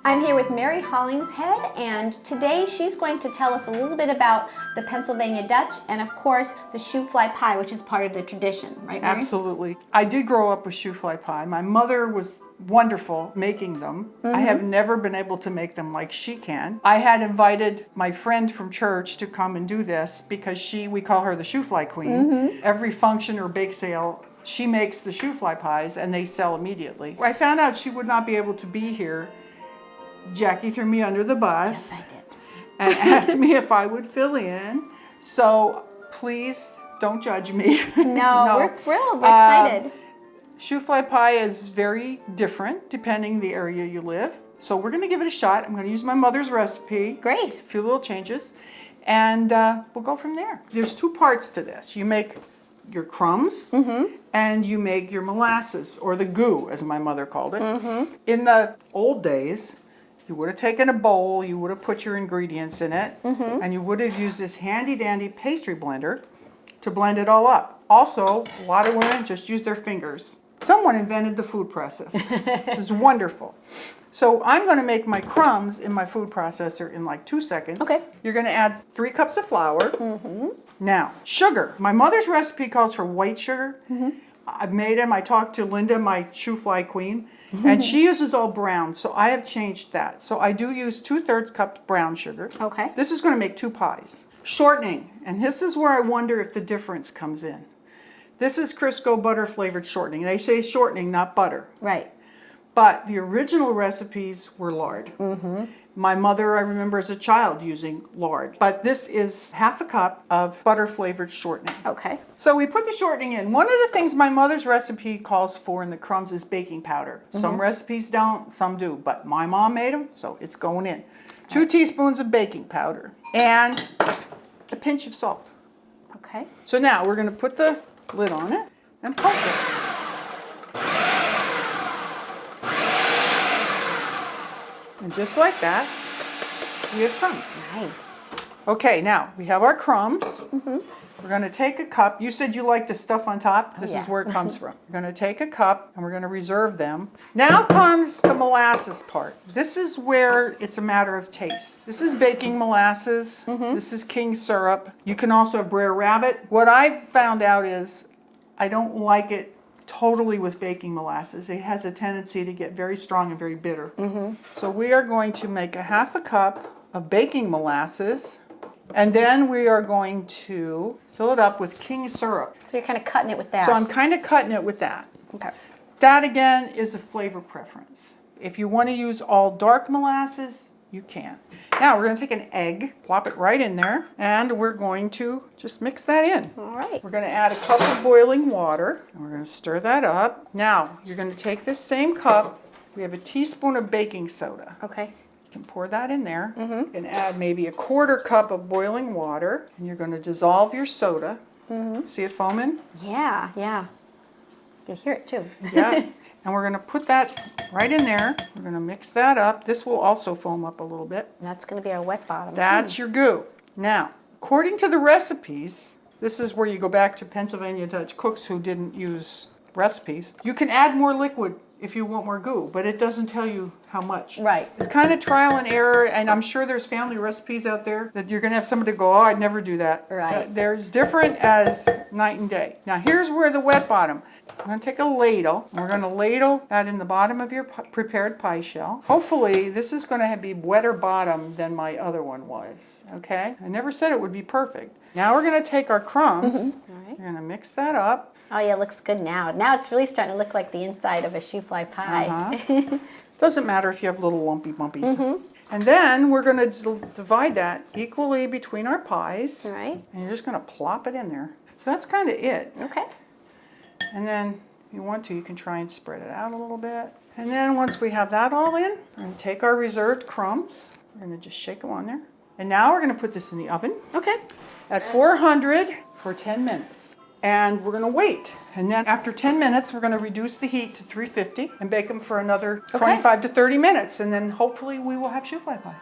I'm here with Mary Hollingshead, and today she's going to tell us a little bit about the Pennsylvania Dutch and, of course, the shoofly pie, which is part of the tradition, right, Mary? Absolutely. I did grow up with shoofly pie. My mother was wonderful making them. I have never been able to make them like she can. I had invited my friend from church to come and do this because we call her the shoofly queen. Every function or bake sale, she makes the shoofly pies and they sell immediately. I found out she would not be able to be here. Jackie threw me under the bus. Yes, I did. And asked me if I would fill in. So please don't judge me. No, we're thrilled. We're excited. Shoofly pie is very different depending the area you live. So we're going to give it a shot. I'm going to use my mother's recipe. Great. A few little changes. And we'll go from there. There's two parts to this. You make your crumbs and you make your molasses, or the goo, as my mother called it. In the old days, you would have taken a bowl, you would have put your ingredients in it, and you would have used this handy-dandy pastry blender to blend it all up. Also, a lot of women just use their fingers. Someone invented the food processor, which is wonderful. So I'm going to make my crumbs in my food processor in like 2 seconds. Okay. You're going to add 3 cups of flour. Now, sugar. My mother's recipe calls for white sugar. I've made them. I talked to Linda, my shoofly queen, and she uses all brown, so I have changed that. So I do use 2/3 cup brown sugar. Okay. This is going to make 2 pies. Shortening, and this is where I wonder if the difference comes in. This is Crisco butter flavored shortening. They say shortening, not butter. Right. But the original recipes were lard. My mother, I remember as a child using lard. But this is 1/2 cup of butter flavored shortening. Okay. So we put the shortening in. One of the things my mother's recipe calls for in the crumbs is baking powder. Some recipes don't, some do. But my mom made them, so it's going in. 2 teaspoons of baking powder and a pinch of salt. Okay. So now we're going to put the lid on it and pulse it. And just like that, we have crumbs. Nice. Okay, now we have our crumbs. We're going to take a cup. You said you like the stuff on top. This is where it comes from. We're going to take a cup and we're going to reserve them. Now comes the molasses part. This is where it's a matter of taste. This is baking molasses. This is king syrup. You can also have Brer Rabbit. What I've found out is I don't like it totally with baking molasses. It has a tendency to get very strong and very bitter. So we are going to make a 1/2 cup of baking molasses, and then we are going to fill it up with king syrup. So you're kind of cutting it with that. So I'm kind of cutting it with that. Okay. That again is a flavor preference. If you want to use all dark molasses, you can. Now we're going to take an egg, plop it right in there, and we're going to just mix that in. All right. We're going to add a cup of boiling water, and we're going to stir that up. Now, you're going to take this same cup, we have a teaspoon of baking soda. Okay. You can pour that in there, and add maybe a 1/4 cup of boiling water, and you're going to dissolve your soda. See it foaming? Yeah, yeah. You hear it too. Yeah. And we're going to put that right in there. We're going to mix that up. This will also foam up a little bit. That's going to be our wet bottom. That's your goo. Now, according to the recipes, this is where you go back to Pennsylvania Dutch cooks who didn't use recipes. You can add more liquid if you want more goo, but it doesn't tell you how much. Right. It's kind of trial and error, and I'm sure there's family recipes out there that you're going to have somebody go, oh, I'd never do that. Right. They're as different as night and day. Now, here's where the wet bottom. I'm going to take a ladle, and we're going to ladle that in the bottom of your prepared pie shell. Hopefully, this is going to be wetter bottom than my other one was, okay? I never said it would be perfect. Now we're going to take our crumbs. All right. We're going to mix that up. Oh yeah, it looks good now. Now it's really starting to look like the inside of a shoofly pie. Doesn't matter if you have little lumpy bumpies. And then we're going to divide that equally between our pies. All right. And you're just going to plop it in there. So that's kind of it. Okay. And then if you want to, you can try and spread it out a little bit. And then once we have that all in, we're going to take our reserved crumbs. We're going to just shake them on there. And now we're going to put this in the oven. Okay. At 400 for 10 minutes. And we're going to wait. And then after 10 minutes, we're going to reduce the heat to 350 and bake them for another 25 to 30 minutes. And then hopefully we will have shoofly pie.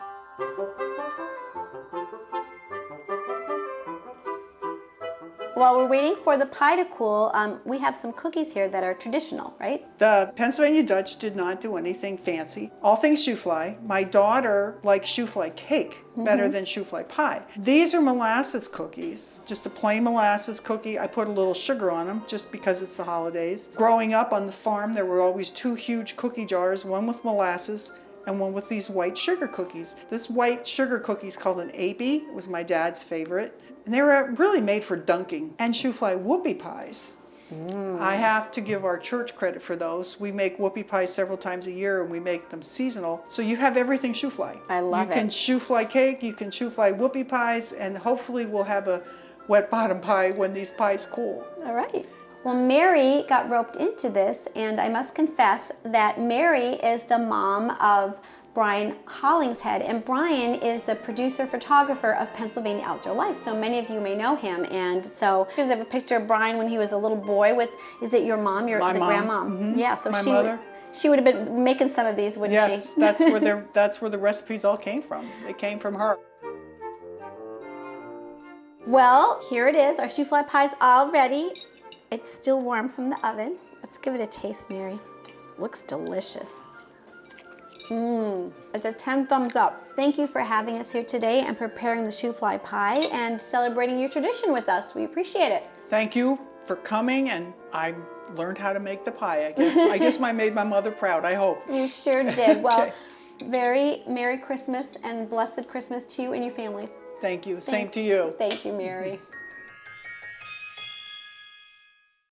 while we're waiting for the pie to cool, we have some cookies here that are traditional, right? The Pennsylvania Dutch did not do anything fancy. All things Shoofly. My daughter likes Shoofly cake better than Shoofly pie. These are molasses cookies, just a plain molasses cookie. I put a little sugar on them just because it's the holidays. Growing up on the farm, there were always two huge cookie jars, one with molasses and one with these white sugar cookies. This white sugar cookie is called an AB. It was my dad's favorite. And they were really made for dunking. And Shoofly whoopie pies. I have to give our church credit for those. We make whoopie pies several times a year and we make them seasonal. So you have everything Shoofly. I love it. You can Shoofly cake, you can Shoofly whoopie pies, and hopefully we'll have a wet bottom pie when these pies cool. All right. Well, Mary got roped into this, and I must confess that Mary is the mom of Brian Hollingshead, and Brian is the producer photographer of Pennsylvania Outdoor Life, so many of you may know him. And so here's a picture of Brian when he was a little boy with, is it your mom, My the mom. grandmom? Mm-hmm. Yeah, so My mother. She would have been making some of these, wouldn't she? Yes, that's where the recipes all came from. They came from her. Well, here it is. Our Shoofly pie's all ready. It's still warm from the oven. Let's give it a taste, Mary. Looks delicious. It's a 10 thumbs up. Thank you for having us here today and preparing the Shoofly pie and celebrating your tradition with us. We appreciate it. Thank you for coming, and I learned how to make the pie, I guess. I guess I made my mother proud, I hope. You sure did. Well, Okay. very Merry Christmas and blessed Christmas to you and your family. Thank you. Same to you. Thank you, Mary.